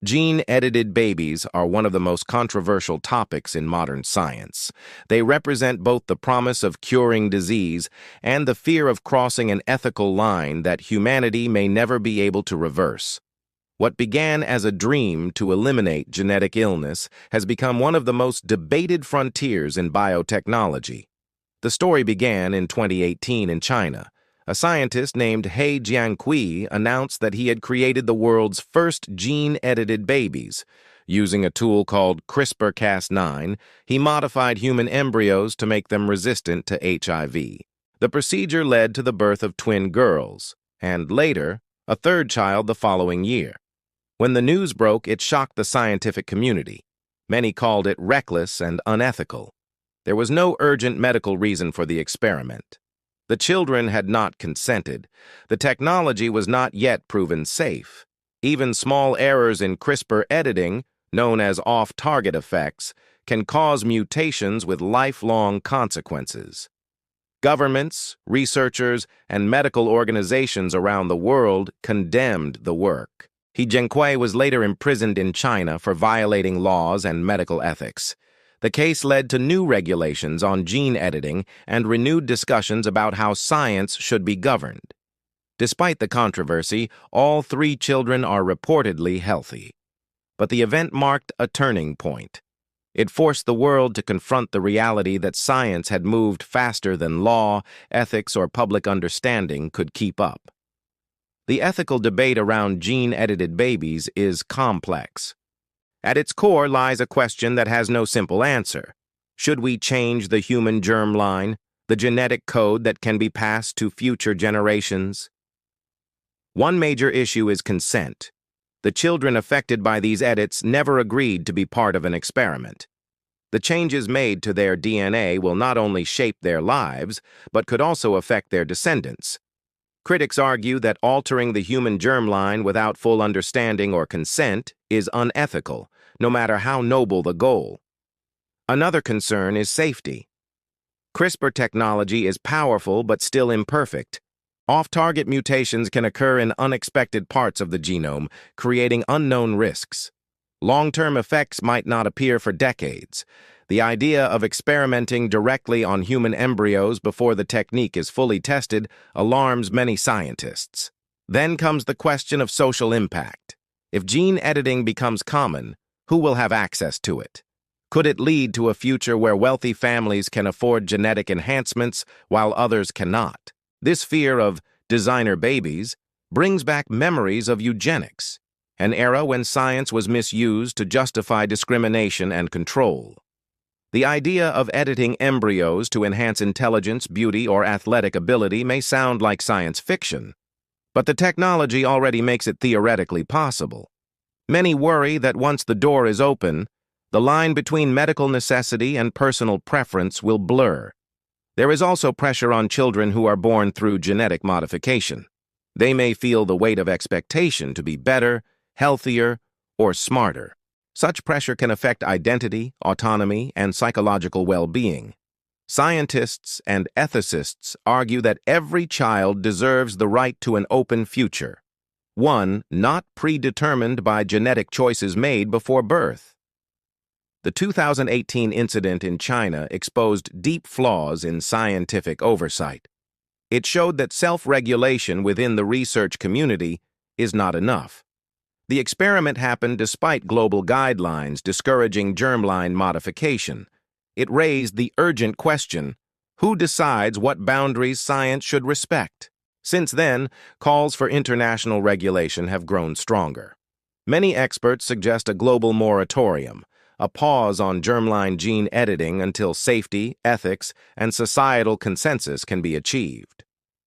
Gene-edited babies are one of the most controversial topics in modern science. They represent both the promise of curing disease and the fear of crossing an ethical line that humanity may never be able to reverse. What began as a dream to eliminate genetic illness has become one of the most debated frontiers in biotechnology. The story began in 2018 in China. A scientist named He Jiankui announced that he had created the world's first gene-edited babies. Using a tool called CRISPR-Cas9, he modified human embryos to make them resistant to HIV. The procedure led to the birth of twin girls, and later, a third child the following year. When the news broke, it shocked the scientific community. Many called it reckless and unethical. There was no urgent medical reason for the experiment. The children had not consented. The technology was not yet proven safe. Even small errors in CRISPR editing, known as off-target effects, can cause mutations with lifelong consequences. Governments, researchers, and medical organizations around the world condemned the work. He Jiankui was later imprisoned in China for violating laws and medical ethics. The case led to new regulations on gene editing and renewed discussions about how science should be governed. Despite the controversy, all three children are reportedly healthy. But the event marked a turning point. It forced the world to confront the reality that science had moved faster than law, ethics, or public understanding could keep up. The ethical debate around gene-edited babies is complex. At its core lies a question that has no simple answer. Should we change the human germline, the genetic code that can be passed to future generations? One major issue is consent. The children affected by these edits never agreed to be part of an experiment. The changes made to their DNA will not only shape their lives, but could also affect their descendants. Critics argue that altering the human germline without full understanding or consent is unethical, no matter how noble the goal. Another concern is safety. CRISPR technology is powerful but still imperfect. Off-target mutations can occur in unexpected parts of the genome, creating unknown risks. Long-term effects might not appear for decades. The idea of experimenting directly on human embryos before the technique is fully tested alarms many scientists. Then comes the question of social impact. If gene editing becomes common, who will have access to it? Could it lead to a future where wealthy families can afford genetic enhancements while others cannot? This fear of designer babies brings back memories of eugenics, an era when science was misused to justify discrimination and control. The idea of editing embryos to enhance intelligence, beauty, or athletic ability may sound like science fiction, but the technology already makes it theoretically possible. Many worry that once the door is open, the line between medical necessity and personal preference will blur. There is also pressure on children who are born through genetic modification. They may feel the weight of expectation to be better, healthier, or smarter. Such pressure can affect identity, autonomy, and psychological well-being. Scientists and ethicists argue that every child deserves the right to an open future, one not predetermined by genetic choices made before birth. The 2018 incident in China exposed deep flaws in scientific oversight. It showed that self-regulation within the research community is not enough. The experiment happened despite global guidelines discouraging germline modification. It raised the urgent question, who decides what boundaries science should respect? Since then, calls for international regulation have grown stronger. Many experts suggest a global moratorium, a pause on germline gene editing until safety, ethics, and societal consensus can be achieved.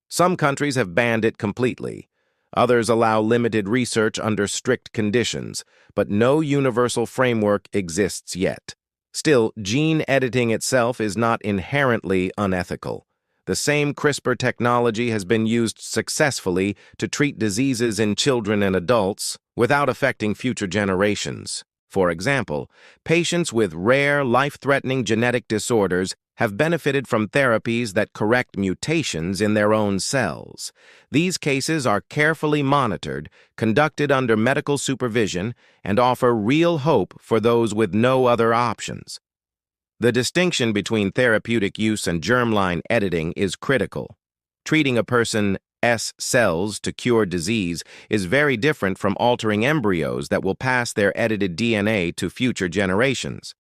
Some countries have banned it completely. Others allow limited research under strict conditions, but no universal framework exists yet. Still, gene editing itself is not inherently unethical. The same CRISPR technology has been used successfully to treat diseases in children and adults without affecting future generations. For example, patients with rare, life-threatening genetic disorders have benefited from therapies that correct mutations in their own cells. These cases are carefully monitored, conducted under medical supervision, and offer real hope for those with no other options. The distinction between therapeutic use and germline editing is critical. Treating a person's cells to cure disease is very different from altering embryos that will pass their edited DNA to future generations.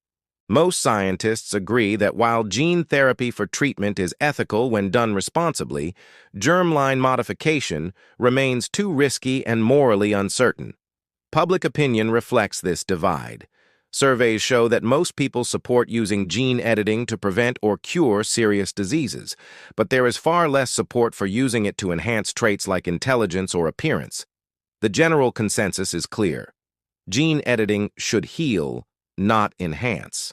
Most scientists agree that while gene therapy for treatment is ethical when done responsibly, germline modification remains too risky and morally uncertain. Public opinion reflects this divide. Surveys show that most people support using gene editing to prevent or cure serious diseases, but there is far less support for using it to enhance traits like intelligence or appearance. The general consensus is clear. Gene editing should heal, not enhance.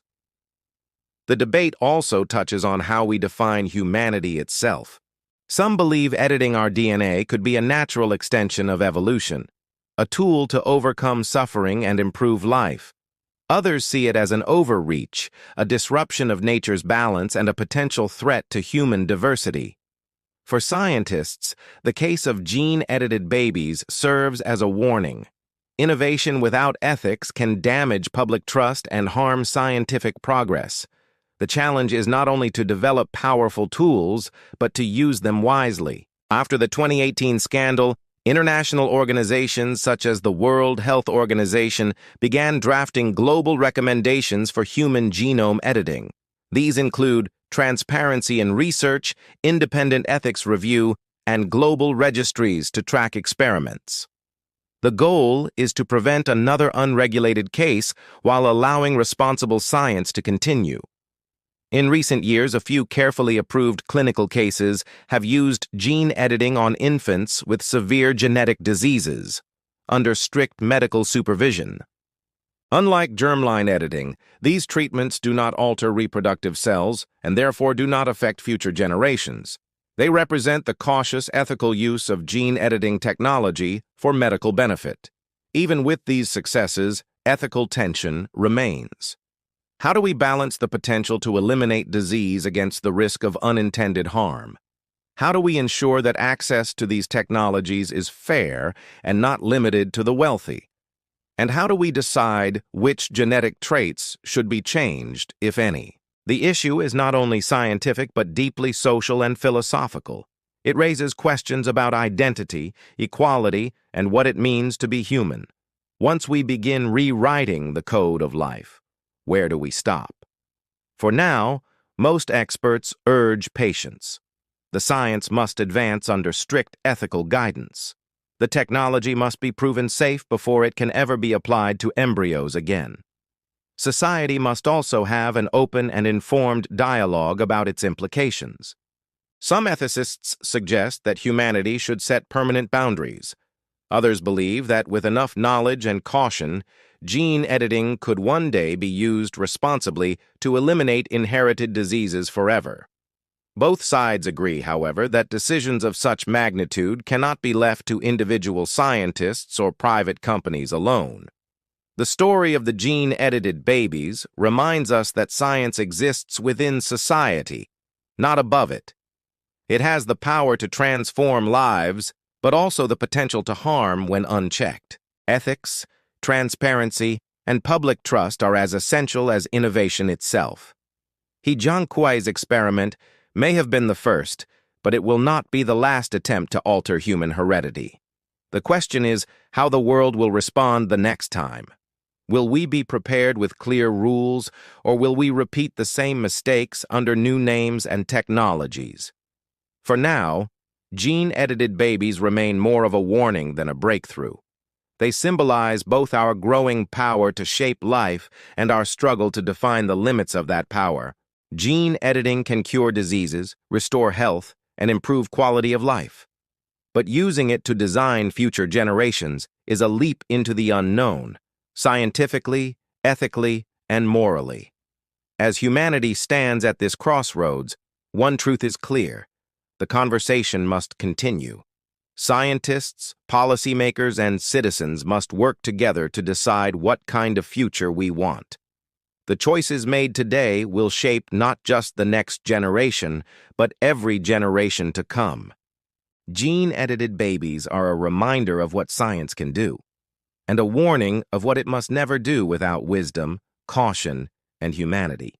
The debate also touches on how we define humanity itself. Some believe editing our DNA could be a natural extension of evolution, a tool to overcome suffering and improve life. Others see it as an overreach, a disruption of nature's balance and a potential threat to human diversity. For scientists, the case of gene-edited babies serves as a warning. Innovation without ethics can damage public trust and harm scientific progress. The challenge is not only to develop powerful tools, but to use them wisely. After the 2018 scandal, international organizations such as the World Health Organization began drafting global recommendations for human genome editing. These include transparency in research, independent ethics review, and global registries to track experiments. The goal is to prevent another unregulated case while allowing responsible science to continue. In recent years, a few carefully approved clinical cases have used gene editing on infants with severe genetic diseases, under strict medical supervision. Unlike germline editing, these treatments do not alter reproductive cells and therefore do not affect future generations. They represent the cautious, ethical use of gene editing technology for medical benefit. Even with these successes, ethical tension remains. How do we balance the potential to eliminate disease against the risk of unintended harm? How do we ensure that access to these technologies is fair and not limited to the wealthy? And how do we decide which genetic traits should be changed, if any? The issue is not only scientific but deeply social and philosophical. It raises questions about identity, equality, and what it means to be human. Once we begin rewriting the code of life, where do we stop? For now, most experts urge patience. The science must advance under strict ethical guidance. The technology must be proven safe before it can ever be applied to embryos again. Society must also have an open and informed dialogue about its implications. Some ethicists suggest that humanity should set permanent boundaries. Others believe that with enough knowledge and caution, gene editing could one day be used responsibly to eliminate inherited diseases forever. Both sides agree, however, that decisions of such magnitude cannot be left to individual scientists or private companies alone. The story of the gene-edited babies reminds us that science exists within society, not above it. It has the power to transform lives, but also the potential to harm when unchecked. Ethics, transparency, and public trust are as essential as innovation itself. He Jiankui's experiment may have been the first, but it will not be the last attempt to alter human heredity. The question is how the world will respond the next time. Will we be prepared with clear rules, or will we repeat the same mistakes under new names and technologies? For now, gene-edited babies remain more of a warning than a breakthrough. They symbolize both our growing power to shape life and our struggle to define the limits of that power. Gene editing can cure diseases, restore health, and improve quality of life. But using it to design future generations is a leap into the unknown, scientifically, ethically, and morally. As humanity stands at this crossroads, one truth is clear: the conversation must continue. Scientists, policymakers, and citizens must work together to decide what kind of future we want. The choices made today will shape not just the next generation, but every generation to come. Gene-edited babies are a reminder of what science can do, and a warning of what it must never do without wisdom, caution, and humanity.